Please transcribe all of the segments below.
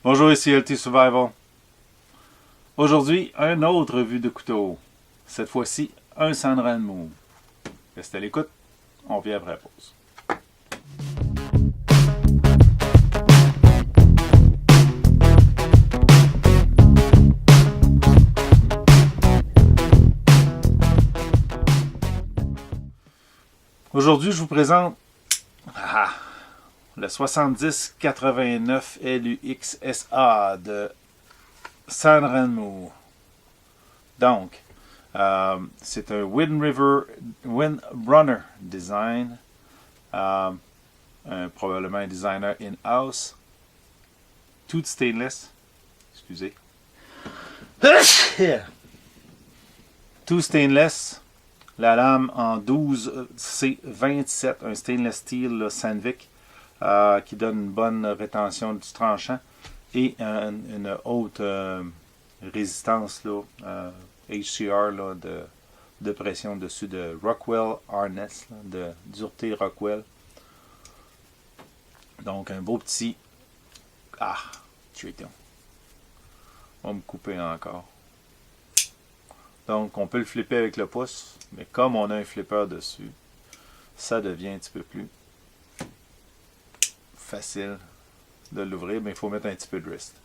Bonjour, ici LT Survival. Aujourd'hui, un autre vue de couteau. Cette fois-ci, un Sandrine Move. Restez à l'écoute, on revient après la pause. Aujourd'hui, je vous présente le 7089 LUX SA de Sandrine Move. Donc, c'est un Windrunner design, probablement un designer in-house, tout stainless, excusez, tout stainless, la lame en 12C27, un stainless steel là, Sandvik, qui donne une bonne rétention du tranchant et une haute résistance là, HCR là, de pression dessus de Rockwell Harness, là, de dureté Rockwell. Donc un beau petit... triton. On va me couper encore. Donc on peut le flipper avec le pouce, mais comme on a un flipper dessus, ça devient un petit peu plus facile de l'ouvrir, mais il faut mettre un petit peu de wrist.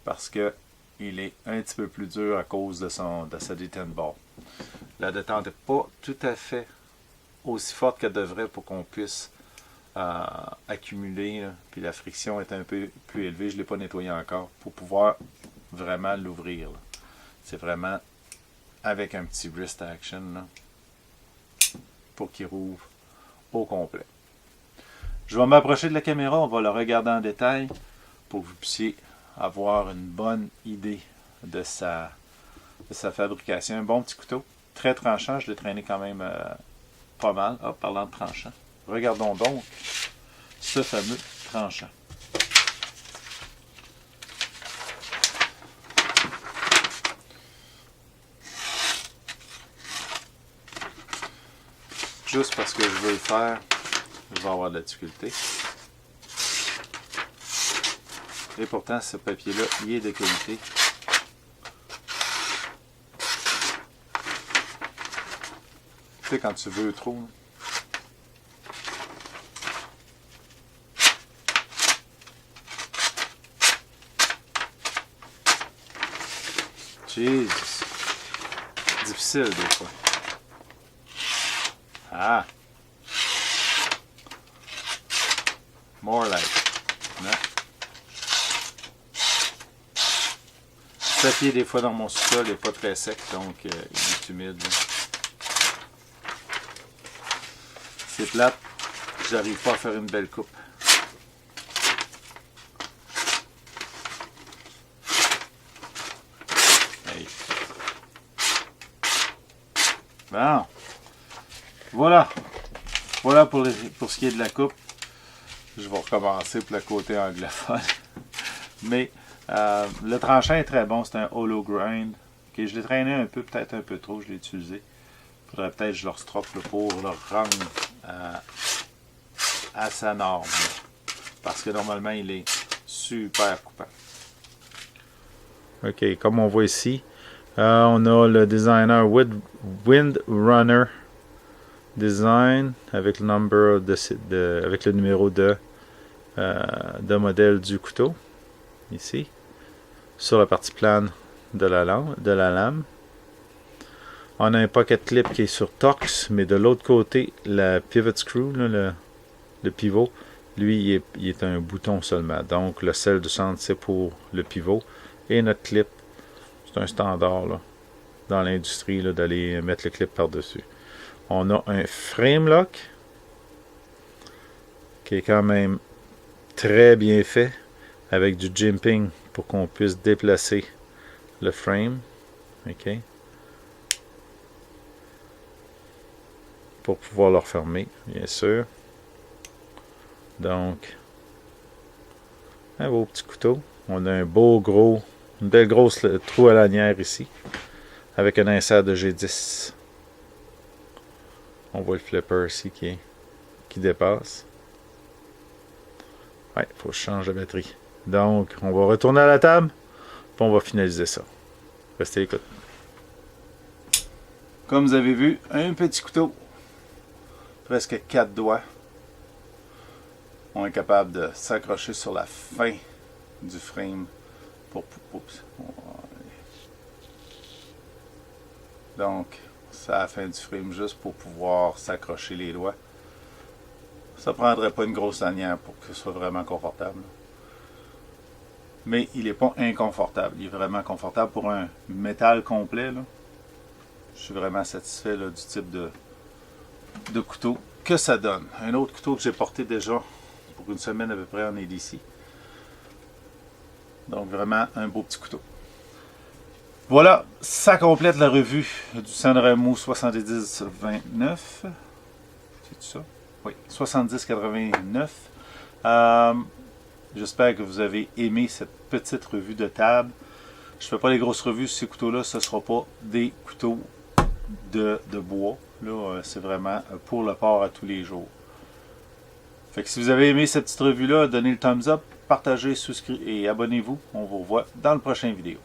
Parce que il est un petit peu plus dur à cause de sa détente ball. La détente n'est pas tout à fait aussi forte qu'elle devrait pour qu'on puisse accumuler, là, puis la friction est un peu plus élevée. Je ne l'ai pas nettoyé encore pour pouvoir vraiment l'ouvrir. C'est vraiment avec un petit wrist action là, pour qu'il rouvre au complet. Je vais m'approcher de la caméra, on va le regarder en détail pour que vous puissiez avoir une bonne idée de sa fabrication. Un bon petit couteau, très tranchant, je l'ai traîné quand même pas mal. Parlant de tranchant, regardons donc ce fameux tranchant. Juste parce que je veux le faire, je vais avoir de la difficulté. Et pourtant, ce papier-là, il est de qualité. Tu sais, quand tu veux trop. Jesus. Difficile des fois. More like. Non? Le papier, des fois, dans mon sous-sol n'est pas très sec, donc il est humide. C'est plate, j'arrive pas à faire une belle coupe. Hey. Bon. Voilà. Voilà pour ce qui est de la coupe. Je vais recommencer pour le côté anglophone. Mais le tranchant est très bon, c'est un hollow grind. Okay, je l'ai traîné un peu, peut-être un peu trop, je l'ai utilisé. Il faudrait peut-être que je le restrope pour le rendre à sa norme. Parce que normalement, il est super coupant. Ok, comme on voit ici, on a le designer Windrunner Design avec le avec le numéro de modèle du couteau. Ici, sur la partie plane de la lame. On a un pocket clip qui est sur Torx, mais de l'autre côté, la pivot screw, là, le pivot, lui, il est un bouton seulement. Donc, le sel du centre, c'est pour le pivot. Et notre clip, c'est un standard là, dans l'industrie d'aller mettre le clip par-dessus. On a un frame lock qui est quand même très bien fait avec du jimping pour qu'on puisse déplacer le frame. OK. Pour pouvoir le refermer, bien sûr. Donc, un beau petit couteau. On a une belle grosse trou à lanière ici, avec un insert de G10. On voit le flipper ici qui dépasse. Ouais, il faut que je change de batterie. Donc, on va retourner à la table, puis on va finaliser ça. Restez à l'écoute. Comme vous avez vu, un petit couteau, presque 4 doigts. On est capable de s'accrocher sur la fin du frame pour... Oups. Donc, c'est à la fin du frame juste pour pouvoir s'accrocher les doigts. Ça ne prendrait pas une grosse lanière pour que ce soit vraiment confortable. Mais il n'est pas inconfortable. Il est vraiment confortable pour un métal complet. Là. Je suis vraiment satisfait là, du type de couteau que ça donne. Un autre couteau que j'ai porté déjà pour une semaine à peu près en ADC. Donc vraiment un beau petit couteau. Voilà, ça complète la revue du Sanremo 7029. C'est ça? Oui, 7089. J'espère que vous avez aimé cette petite revue de table. Je ne fais pas les grosses revues sur ces couteaux-là, ce ne sera pas des couteaux de bois. Là, c'est vraiment pour le port à tous les jours. Fait que si vous avez aimé cette petite revue-là, donnez le thumbs up, partagez, souscrivez et abonnez-vous. On vous revoit dans le prochain vidéo.